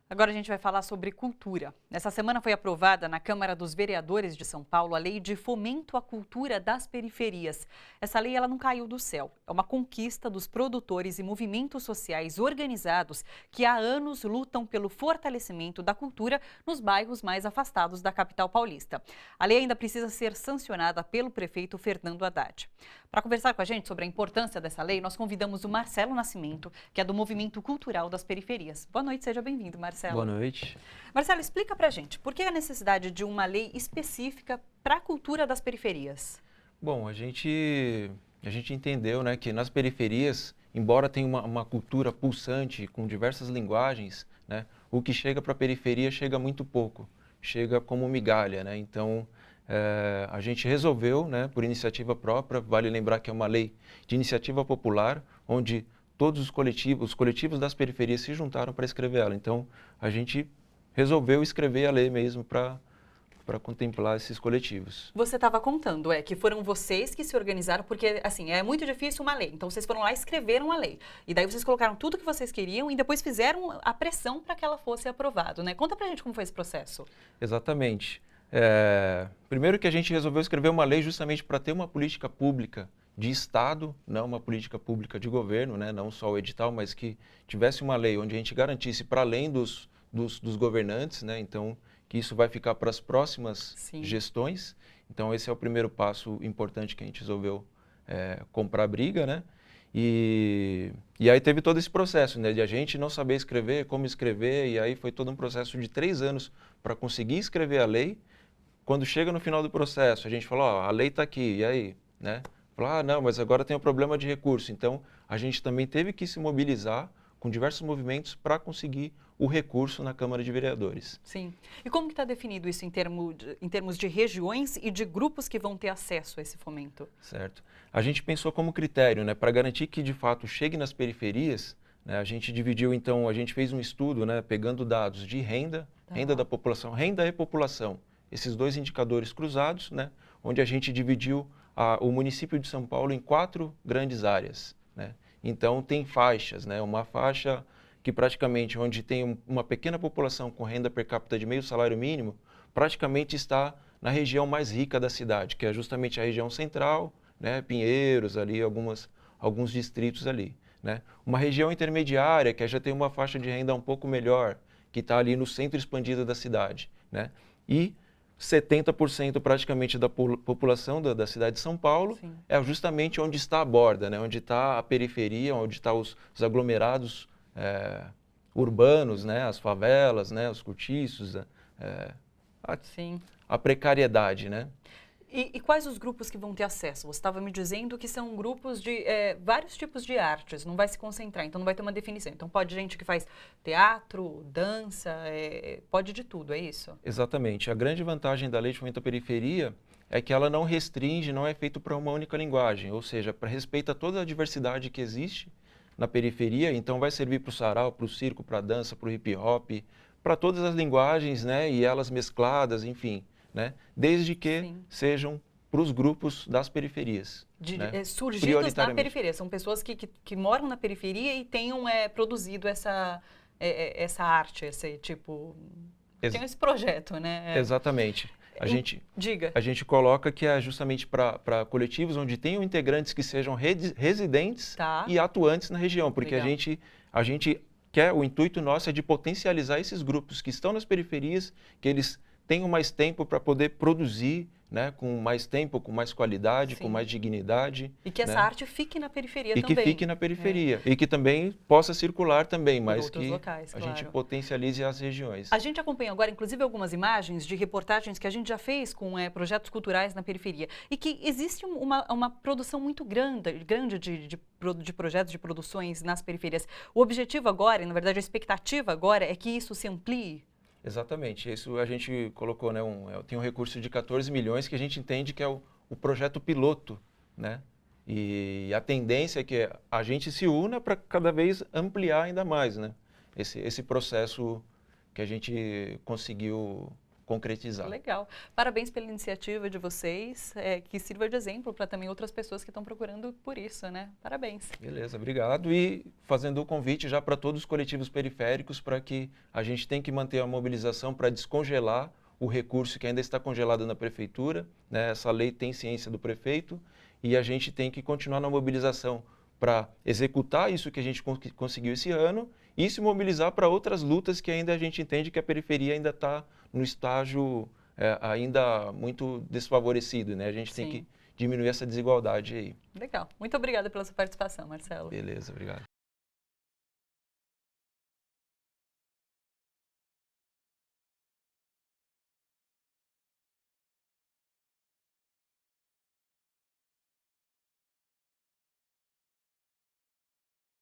Agora a gente vai falar sobre cultura. Nessa semana foi aprovada na Câmara dos Vereadores de São Paulo a Lei de Fomento à Cultura das Periferias. Essa lei ela não caiu do céu. É uma conquista dos produtores e movimentos sociais organizados que há anos lutam pelo fortalecimento da cultura nos bairros mais afastados da capital paulista. A lei ainda precisa ser sancionada pelo prefeito Fernando Haddad. Para conversar com a gente sobre a importância dessa lei, nós convidamos o Marcelo Nascimento, que é do Movimento Cultural das Periferias. Boa noite, seja bem-vindo, Boa Marcelo. noite. Marcelo, explica pra gente, por que a necessidade de uma lei específica para a cultura das periferias? Bom, a gente entendeu, né, que nas periferias, embora tenha uma cultura pulsante com diversas linguagens, né, o que chega para a periferia chega muito pouco, chega como migalha, né? Então, a gente resolveu, né, por iniciativa própria, vale lembrar que é uma lei de iniciativa popular, onde todos os coletivos das periferias se juntaram para escrever ela. Então, a gente resolveu escrever a lei mesmo para contemplar esses coletivos. Você estava contando, que foram vocês que se organizaram, porque, assim, é muito difícil uma lei. Então, vocês foram lá e escreveram a lei. E daí vocês colocaram tudo que vocês queriam e depois fizeram a pressão para que ela fosse aprovada, né? Conta pra gente como foi esse processo. Exatamente. Primeiro que a gente resolveu escrever uma lei justamente para ter uma política pública de Estado, não uma política pública de governo, né? Não só o edital, mas que tivesse uma lei onde a gente garantisse para além dos governantes, né? Então, que isso vai ficar para as próximas Sim. gestões. Então, esse é o primeiro passo importante que a gente resolveu comprar briga, né? E aí teve todo esse processo, né, de a gente não saber escrever, como escrever, e aí foi todo um processo de 3 anos para conseguir escrever a lei. Quando chega no final do processo, a gente falou, ó, a lei está aqui, e aí? Né? Falou, não, mas agora tem um problema de recurso. Então, a gente também teve que se mobilizar com diversos movimentos para conseguir o recurso na Câmara de Vereadores. Sim. E como que está definido isso em termos de regiões e de grupos que vão ter acesso a esse fomento? Certo. A gente pensou como critério, né, para garantir que de fato chegue nas periferias, né, a gente dividiu então, a gente fez um estudo, né, pegando dados de renda, renda da população, renda e população, esses dois indicadores cruzados, né, onde a gente dividiu o município de São Paulo em 4 grandes áreas, né. Então tem faixas, né, uma faixa que praticamente onde tem uma pequena população com renda per capita de meio salário mínimo, praticamente está na região mais rica da cidade, que é justamente a região central, né, Pinheiros, ali, alguns distritos ali. Né? Uma região intermediária, que já tem uma faixa de renda um pouco melhor, que está ali no centro expandido da cidade. Né? E 70% praticamente da população da cidade de São Paulo Sim. é justamente onde está a borda, né? Onde está a periferia, onde estão os aglomerados urbanos, né? As favelas, né? Os cortiços, Sim. a precariedade, né? E quais os grupos que vão ter acesso? Você estava me dizendo que são grupos de vários tipos de artes, não vai se concentrar, então não vai ter uma definição. Então pode gente que faz teatro, dança, pode de tudo, é isso? Exatamente. A grande vantagem da Lei de Fomento à Periferia é que ela não restringe, não é feito para uma única linguagem, ou seja, respeita toda a diversidade que existe na periferia, então vai servir para o sarau, para o circo, para a dança, para o hip hop, para todas as linguagens, né, e elas mescladas, enfim, né, desde que Sim. sejam para os grupos das periferias. Né, surgidos na periferia, são pessoas que moram na periferia e tenham produzido essa arte, esse tipo, tem esse projeto, né? Exatamente. Diga. A gente coloca que é justamente para coletivos onde tenham integrantes que sejam residentes e atuantes na região, porque a gente quer, o intuito nosso é de potencializar esses grupos que estão nas periferias, que eles tenham mais tempo para poder produzir, né, com mais tempo, com mais qualidade, com mais dignidade. E que essa arte fique na periferia também. E que fique na periferia. E que também possa circular também, mas que locais, a gente potencialize as regiões. A gente acompanha agora, inclusive, algumas imagens de reportagens que a gente já fez com projetos culturais na periferia. E que existe uma produção muito grande de projetos, de produções nas periferias. O objetivo agora, e na verdade a expectativa agora, é que isso se amplie. Exatamente, isso a gente colocou, né, tem um recurso de 14 milhões que a gente entende que é o projeto piloto, né? E a tendência é que a gente se una para cada vez ampliar ainda mais, né? Esse processo que a gente conseguiu concretizar. Legal. Parabéns pela iniciativa de vocês, que sirva de exemplo para também outras pessoas que estão procurando por isso, né? Parabéns. Beleza, obrigado. E fazendo o convite já para todos os coletivos periféricos para que a gente tem que manter a mobilização para descongelar o recurso que ainda está congelado na prefeitura, né? Essa lei tem ciência do prefeito e a gente tem que continuar na mobilização para executar isso que a gente conseguiu esse ano e se mobilizar para outras lutas que ainda a gente entende que a periferia ainda está no estágio ainda muito desfavorecido, né? A gente tem que diminuir essa desigualdade aí. Legal. Muito obrigada pela sua participação, Marcelo. Beleza, obrigado.